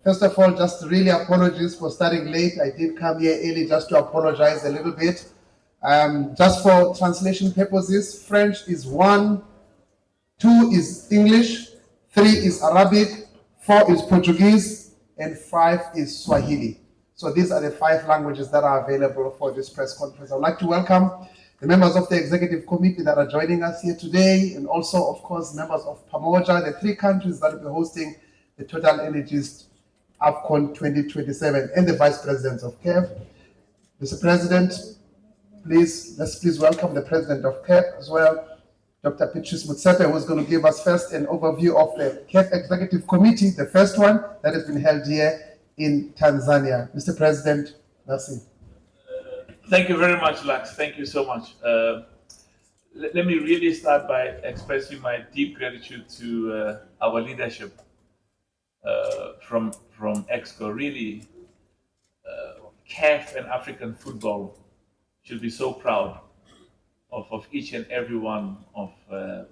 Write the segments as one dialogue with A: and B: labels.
A: First of all, just really apologies for starting late. I did come here early just to apologize a little bit. Just for translation purposes, French is 1, 2 is English, 3 is Arabic, 4 is Portuguese, and 5 is Swahili. So these are the 5 languages that are available for this press conference. I'd like to welcome the members of the executive committee that are joining us here today, and also, of course, members of Pamoja, the 3 countries that will be hosting the Total Energies Afcon 2027, and the vice presidents of CAF. Mr. President, let's please welcome the president of CAF as well, Dr. Patrice Motsepe, who's going to give us first an overview of the CAF Executive Committee, the first one that has been held here in Tanzania. Mr. President, merci.
B: Thank you very much, Lux. Thank you so much. Let me really start by expressing my deep gratitude to our leadership from EXCO. Really, CAF and African football should be so proud of each and every one of the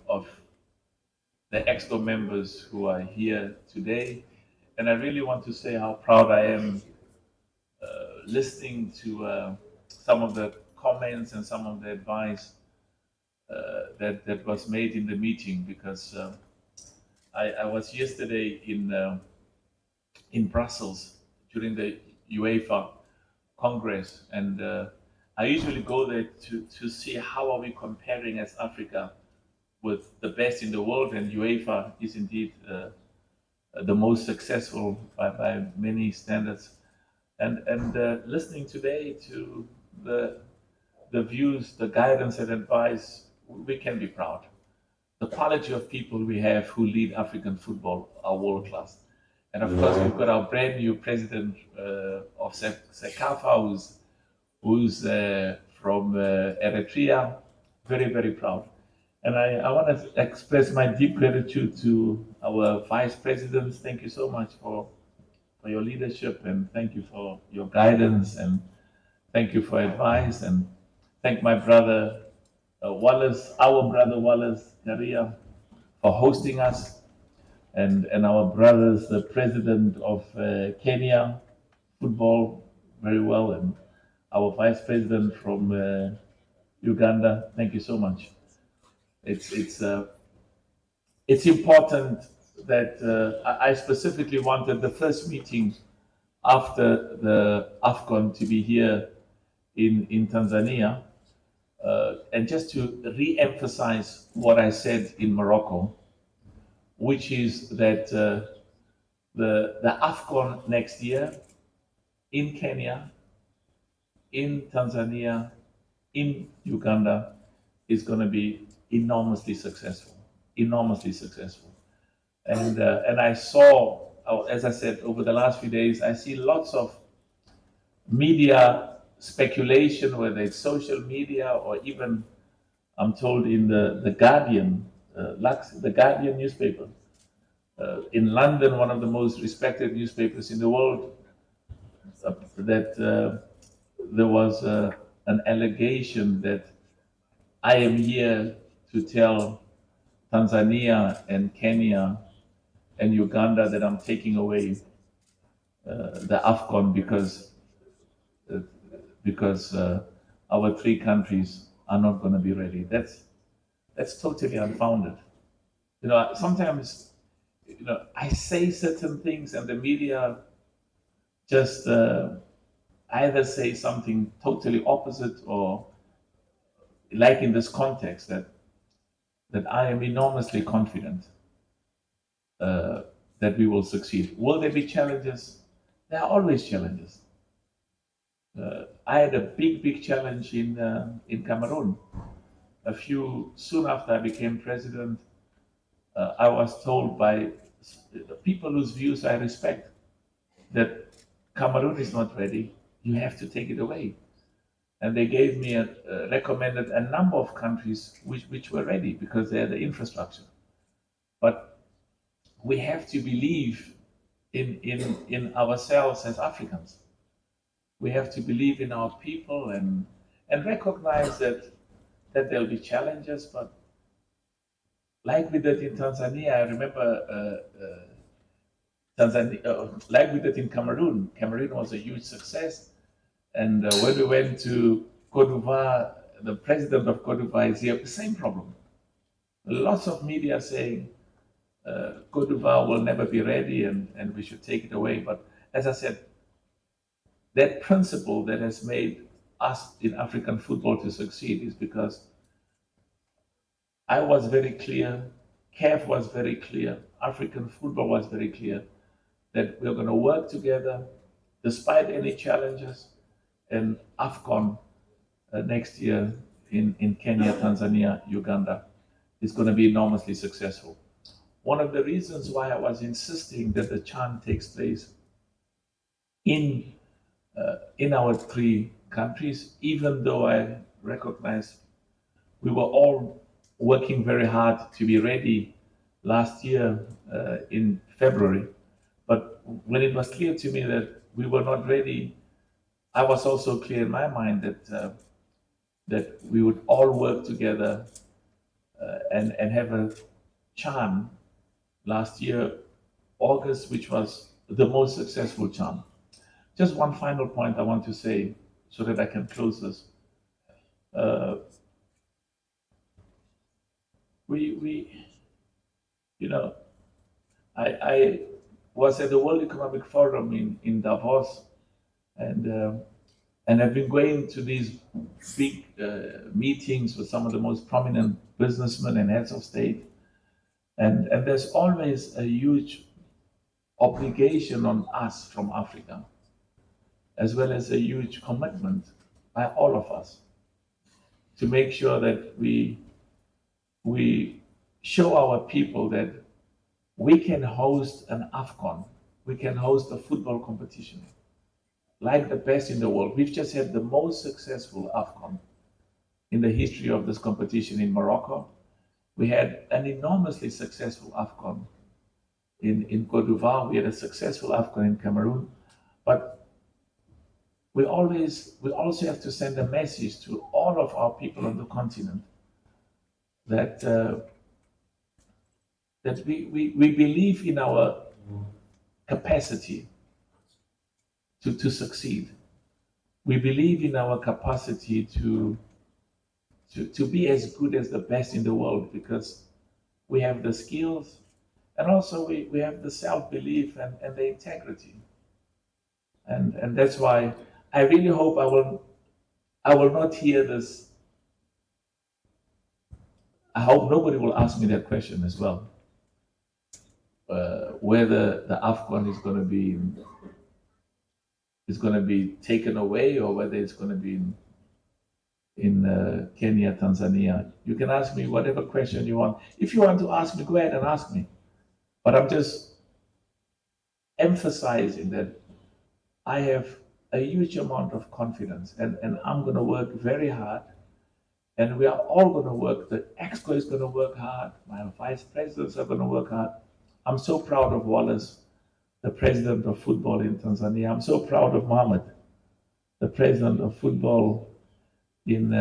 B: EXCO members who are here today. And I really want to say how proud I am listening to some of the comments and some of the advice that was made in the meeting, because I was yesterday in Brussels during the UEFA Congress, and I usually go there to see how are we comparing as Africa with the best in the world, and UEFA is indeed the most successful by many standards. And listening today to the views, the guidance and advice, we can be proud. The quality of people we have who lead African football are world class. And of course, we've got our brand new president of CECAFA, who's from Eritrea, very, very proud. And I want to express my deep gratitude to our vice presidents. Thank you so much for your leadership, and thank you for your guidance, and thank you for advice, and thank my brother Wallace, our brother Wallace Karia, for hosting us, and our brothers, the president of Kenya football, very well, and our vice president from Uganda. Thank you so much. It's important that I specifically wanted the first meeting after the Afcon to be here in Tanzania, and just to re-emphasize what I said in Morocco, which is that the Afcon next year in Kenya, in Tanzania, in Uganda is going to be enormously successful, and I saw, as I said, over the last few days, I see lots of media speculation, whether it's social media or even, I'm told, in the Guardian, the Guardian newspaper in London, one of the most respected newspapers in the world, that there was an allegation that I am here to tell Tanzania and Kenya and Uganda that I'm taking away the Afcon because our 3 countries are not going to be ready. That's totally unfounded. Sometimes, I say certain things and the media just either say something totally opposite, or like in this context, that I am enormously confident that we will succeed. Will there be challenges? There are always challenges. I had a big challenge in Cameroon. Soon after I became president, I was told by people whose views I respect that Cameroon is not ready. You have to take it away. And they gave me recommended a number of countries which were ready because they had the infrastructure. But we have to believe in ourselves as Africans. We have to believe in our people and recognize that there'll be challenges. But like we did in Tanzania, I remember Tanzania, like we did in Cameroon. Cameroon was a huge success. And when we went to Cote d'Ivoire, the president of Cote d'Ivoire is here, the same problem. Lots of media saying Cote d'Ivoire will never be ready and we should take it away. But as I said, that principle that has made us in African football to succeed is because I was very clear, CAF was very clear, African football was very clear that we're going to work together despite any challenges. And Afcon next year in Kenya, Tanzania, Uganda is going to be enormously successful. One of the reasons why I was insisting that the CHAN takes place in our three countries, even though I recognize we were all working very hard to be ready last year in February. But when it was clear to me that we were not ready, I was also clear in my mind that we would all work together and have a CHAN last year, August, which was the most successful CHAN. Just one final point I want to say so that I can close this. I was at the World Economic Forum in Davos, and I've been going to these big meetings with some of the most prominent businessmen and heads of state, and there's always a huge obligation on us from Africa, as well as a huge commitment by all of us to make sure that we show our people that we can host an Afcon, we can host a football competition like the best in the world. We've just had the most successful Afcon in the history of this competition in Morocco. We had an enormously successful Afcon in Cote d'Ivoire. We had a successful Afcon in Cameroon. But we also have to send a message to all of our people on the continent that we believe in our capacity to succeed. We believe in our capacity to be as good as the best in the world because we have the skills and also we have the self-belief and the integrity. And that's why I really hope I will not hear this. I hope nobody will ask me that question as well. Whether the Afcon is going to be taken away or whether it's going to be in Kenya, Tanzania. You can ask me whatever question you want. If you want to ask me, go ahead and ask me. But I'm just emphasizing that I have a huge amount of confidence and I'm going to work very hard. And we are all going to work. The EXCO is going to work hard. My vice presidents are going to work hard. I'm so proud of Wallace, the president of football in Tanzania. I'm so proud of Mohammed, the president of football in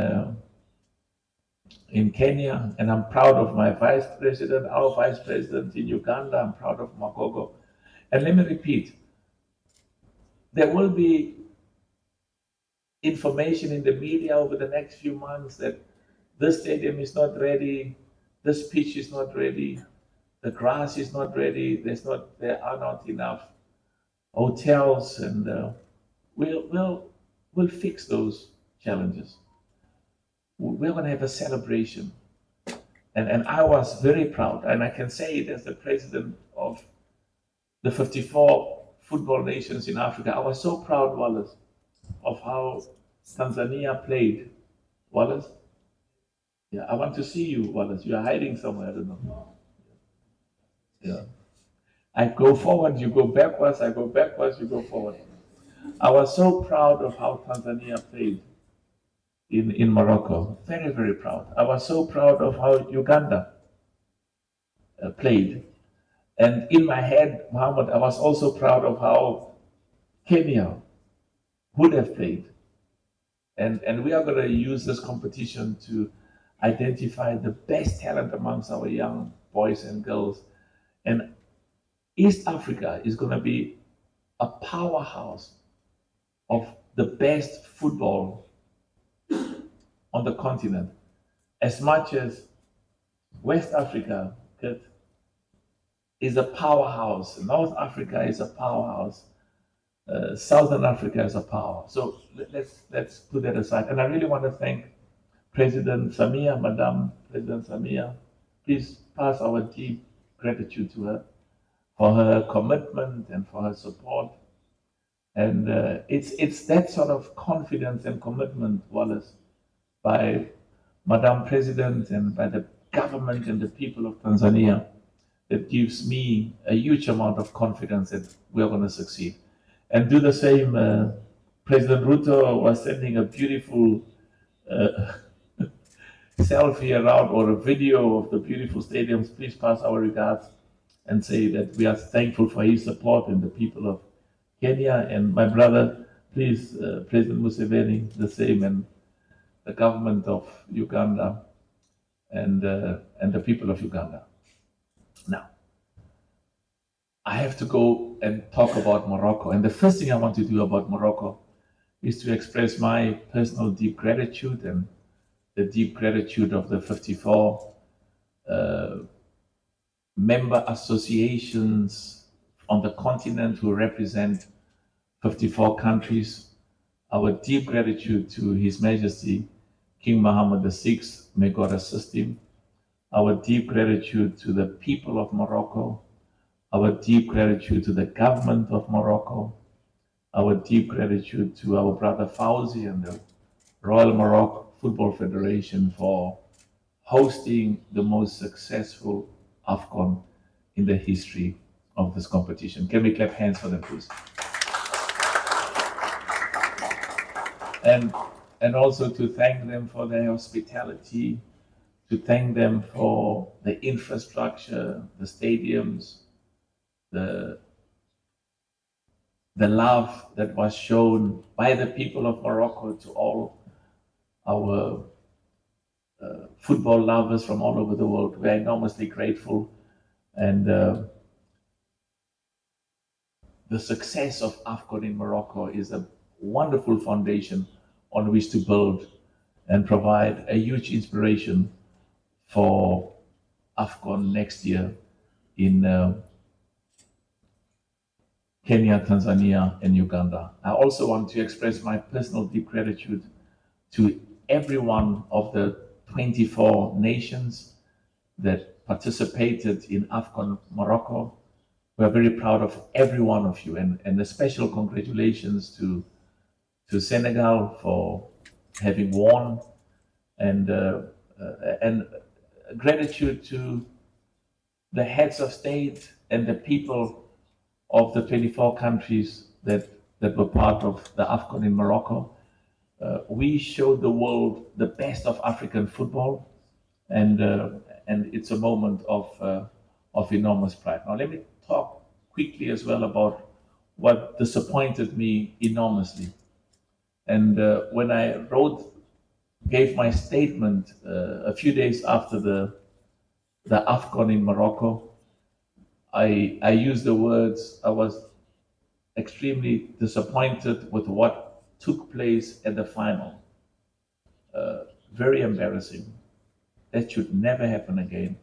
B: Kenya. And I'm proud of my vice president, our vice president in Uganda. I'm proud of Magogo. And let me repeat, there will be information in the media over the next few months that this stadium is not ready, this pitch is not ready, the grass is not ready, there are not enough hotels, and we'll fix those challenges. We're going to have a celebration, and I was very proud, and I can say it as the president of the 54 football nations in Africa. I was so proud, Wallace, of how Tanzania played. Wallace? Yeah, I want to see you, Wallace. You are hiding somewhere, I don't know. Yeah. I go forward, you go backwards, I go backwards, you go forward. I was so proud of how Tanzania played in Morocco. Very, very proud. I was so proud of how Uganda played. And in my head, Mohammed, I was also proud of how Kenya would have played. And we are going to use this competition to identify the best talent amongst our young boys and girls. And East Africa is going to be a powerhouse of the best football on the continent, as much as West Africa is a powerhouse, North Africa is a powerhouse, Southern Africa is a power. So let's put that aside. And I really want to thank President Samia, Madam President Samia. Please pass our deep gratitude to her for her commitment and for her support. And it's that sort of confidence and commitment, Wallace, by Madam President and by the government and the people of Tanzania that gives me a huge amount of confidence that we're going to succeed. And do the same. President Ruto was sending a beautiful selfie around or a video of the beautiful stadiums. Please pass our regards and say that we are thankful for his support and the people of Kenya. And my brother, please, President Museveni, the same, and the government of Uganda and the people of Uganda. Now, I have to go and talk about Morocco. And the first thing I want to do about Morocco is to express my personal deep gratitude and the deep gratitude of the 54 member associations on the continent who represent 54 countries. Our deep gratitude to His Majesty King Mohammed VI, may God assist him. Our deep gratitude to the people of Morocco. Our deep gratitude to the government of Morocco. Our deep gratitude to our brother Fauzi and the Royal Morocco Football Federation for hosting the most successful Afcon in the history of this competition. Can we clap hands for them, please? And also to thank them for their hospitality, to thank them for the infrastructure, the stadiums, the love that was shown by the people of Morocco to all our football lovers from all over the world. We are enormously grateful. And the success of Afcon in Morocco is a wonderful foundation on which to build and provide a huge inspiration for Afcon next year in Kenya, Tanzania, and Uganda. I also want to express my personal deep gratitude to every one of the 24 nations that participated in Afcon Morocco. We are very proud of every one of you, and a special congratulations to Senegal for having won, and gratitude to the heads of state and the people of the 24 countries that were part of the Afcon in Morocco. We showed the world the best of African football, and it's a moment of enormous pride. Now, let me talk quickly as well about what disappointed me enormously. And when I gave my statement a few days after the Afcon in Morocco, I used the words, I was extremely disappointed with what took place at the final. Very embarrassing. That should never happen again.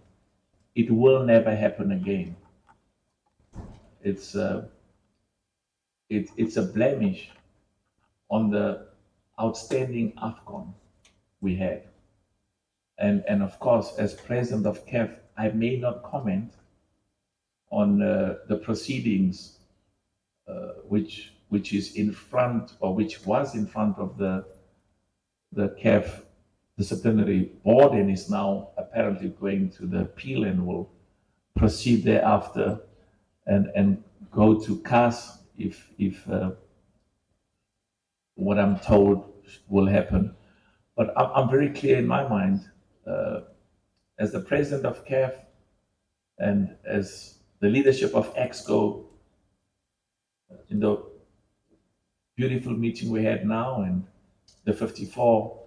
B: It will never happen again. It's a blemish on the outstanding Afcon we had. And of course, as president of CAF, I may not comment on the proceedings which is in front, or which was in front of the CAF disciplinary board, and is now apparently going to the appeal and will proceed thereafter and go to CAS if what I'm told will happen. But I'm very clear in my mind, as the president of CAF and as the leadership of EXCO, in the beautiful meeting we had now, and the 54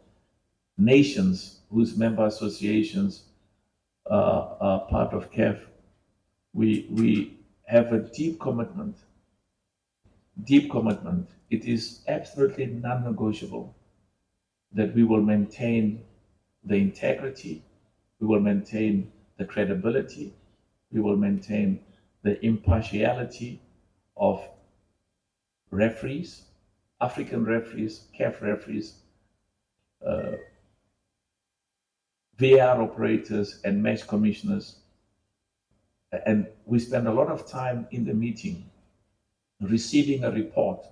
B: nations whose member associations are part of CAF, we have a deep commitment. Deep commitment. It is absolutely non-negotiable that we will maintain the integrity, we will maintain the credibility, we will maintain the impartiality of referees, African referees, CAF referees, VAR operators, and match commissioners. And we spend a lot of time in the meeting receiving a report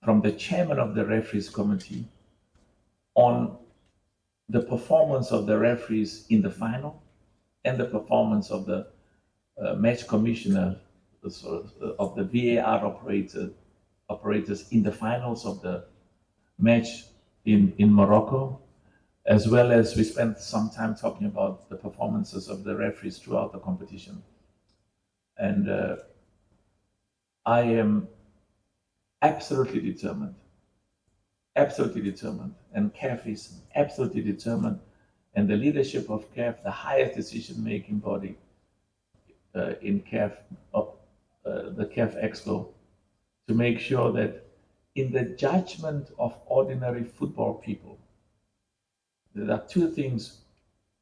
B: from the chairman of the referees committee on the performance of the referees in the final and the performance of the match commissioner of the VAR operators in the finals of the match in Morocco, as well as we spent some time talking about the performances of the referees throughout the competition. And I am absolutely determined, and CAF is absolutely determined, and the leadership of CAF, the highest decision-making body in CAF, the CAF Exco, to make sure that in the judgment of ordinary football people, there are two things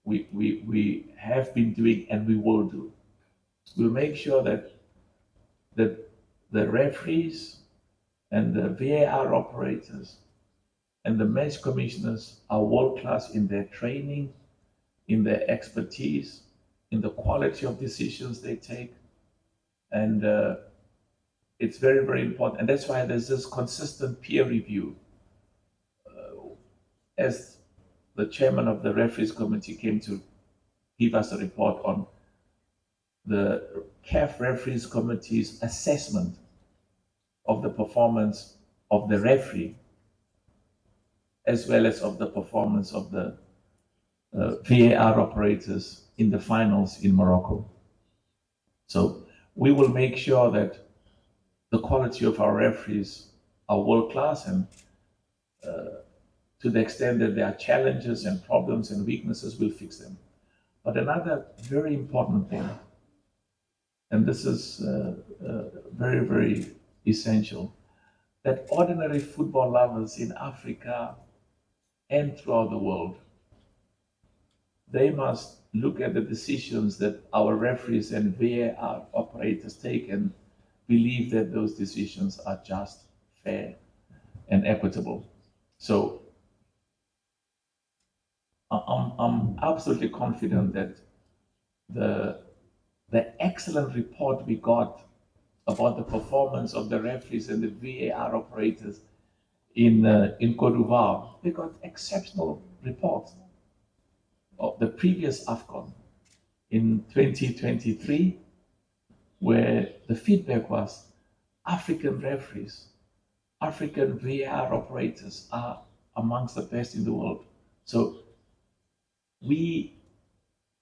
B: we have been doing and we will do. We'll make sure that the referees and the VAR operators and the match commissioners are world-class in their training, in their expertise, in the quality of decisions they take. And it's very, very important. And that's why there's this consistent peer review. As the chairman of the referees committee came to give us a report on the CAF referees committee's assessment of the performance of the referee, as well as of the performance of the VAR operators in the finals in Morocco. So we will make sure that the quality of our referees are world-class, and to the extent that there are challenges and problems and weaknesses, we'll fix them. But another very important thing, and this is very, very essential, that ordinary football lovers in Africa and throughout the world, they must look at the decisions that our referees and VAR operators take and believe that those decisions are just, fair, and equitable. So I'm absolutely confident that the excellent report we got about the performance of the referees and the VAR operators in Côte d'Ivoire, we got exceptional reports of the previous Afcon in 2023, where the feedback was African referees, African VAR operators are amongst the best in the world. So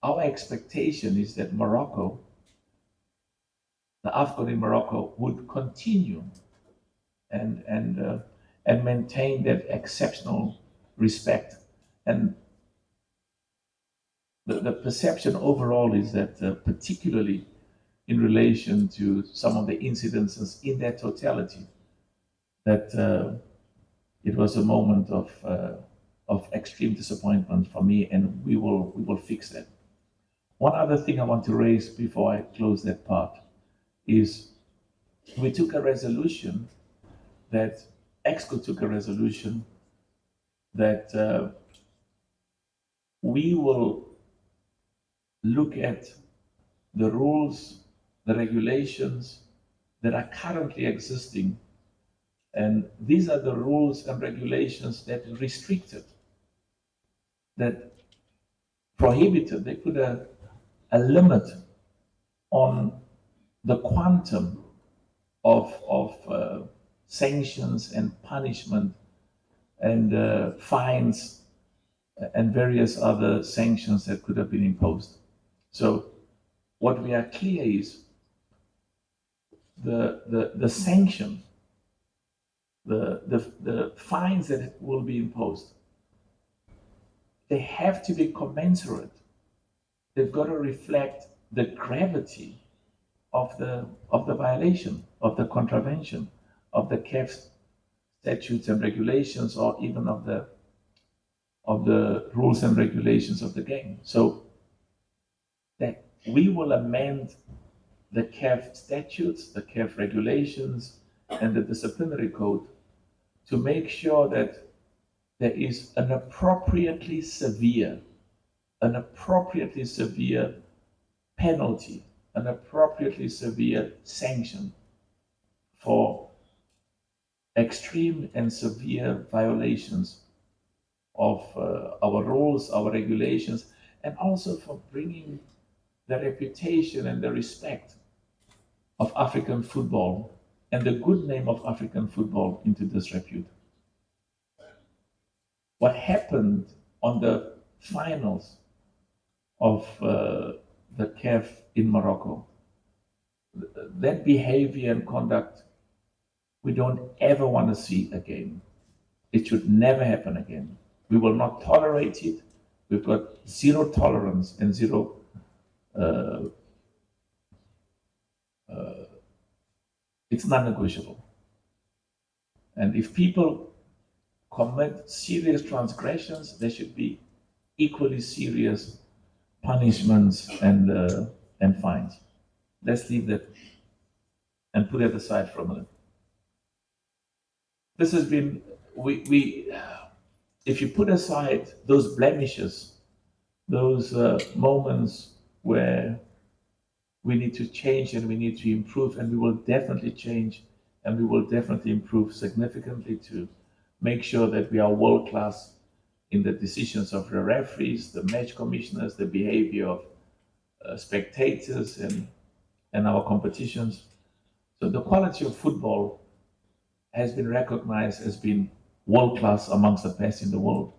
B: our expectation is that Morocco, the Afcon in Morocco, would continue and maintain that exceptional respect. And the perception overall is that, particularly in relation to some of the incidences in their totality, that it was a moment of extreme disappointment for me, and we will fix that. One other thing I want to raise before I close that part is we took a resolution that EXCO took a resolution that we will look at the rules, the regulations that are currently existing. And these are the rules and regulations that restricted, that prohibited, they put a limit on the quantum of sanctions and punishment and fines and various other sanctions that could have been imposed. So what we are clear is the sanction, the fines that will be imposed, they have to be commensurate. They've got to reflect the gravity of the violation, of the contravention, of the CAF statutes and regulations, or even of the rules and regulations of the game. So that we will amend the CAF statutes, the CAF regulations, and the disciplinary code to make sure that there is an appropriately severe penalty, an appropriately severe sanction for extreme and severe violations of our rules, our regulations, and also for bringing the reputation and the respect of African football and the good name of African football into disrepute. What happened on the finals of the CAF in Morocco, that behavior and conduct, we don't ever want to see again. It should never happen again. We will not tolerate it. We've got zero tolerance and zero it's non-negotiable. And if people commit serious transgressions, there should be equally serious punishments and fines. Let's leave that and put it aside for a minute. This has been we if you put aside those blemishes, those moments where we need to change and we need to improve, and we will definitely change and we will definitely improve significantly to make sure that we are world class in the decisions of the referees, the match commissioners, the behavior of spectators and our competitions. So the quality of football has been recognized as being world class amongst the best in the world.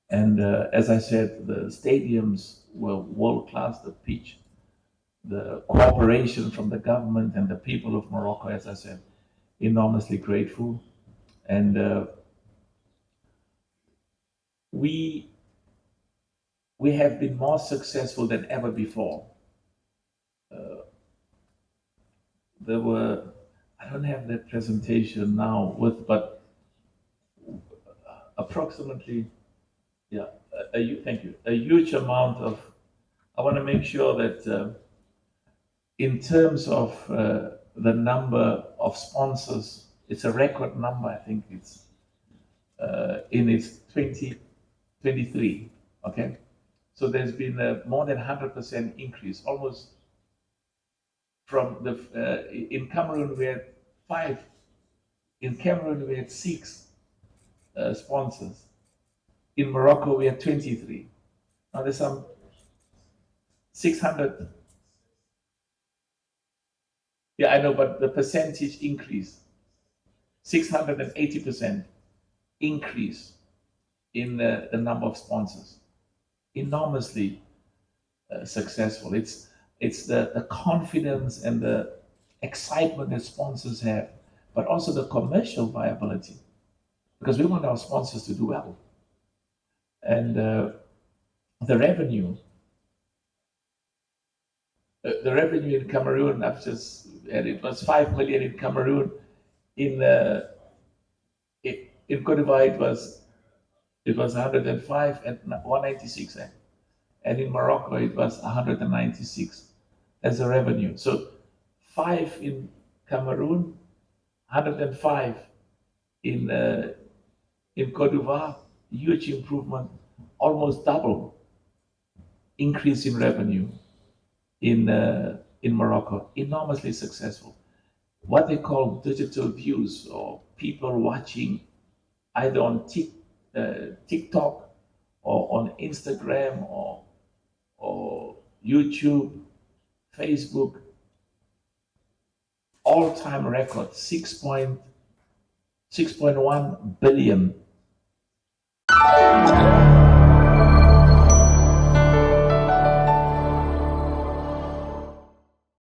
B: And as I said, the stadiums were world class, the pitch, the cooperation from the government and the people of Morocco, as I said, enormously grateful. And we have been more successful than ever before. There were, I don't have that presentation now but approximately, thank you, a huge amount of, I want to make sure that in terms of the number of sponsors, it's a record number. I think it's in its 2023. Okay, so there's been a more than 100% increase, almost from the in Cameroon we had 5, in Cameroon we had 6 sponsors. In Morocco we had 23. Now there's some 600. Yeah, I know, but the percentage increase, 680% increase in the number of sponsors. Enormously successful. It's the confidence and the excitement that sponsors have, but also the commercial viability, because we want our sponsors to do well. And the revenue in Cameroon, it was 5 million in Cameroon. In Cote d'Ivoire, it was 105 and 196, and in Morocco it was 196 as a revenue. So 5 in Cameroon, 105 in Cote d'Ivoire, huge improvement, almost double increase in revenue in Morocco, enormously successful. What they call digital views, or people watching either on TikTok or on Instagram or YouTube, Facebook, all-time record, 6.1 billion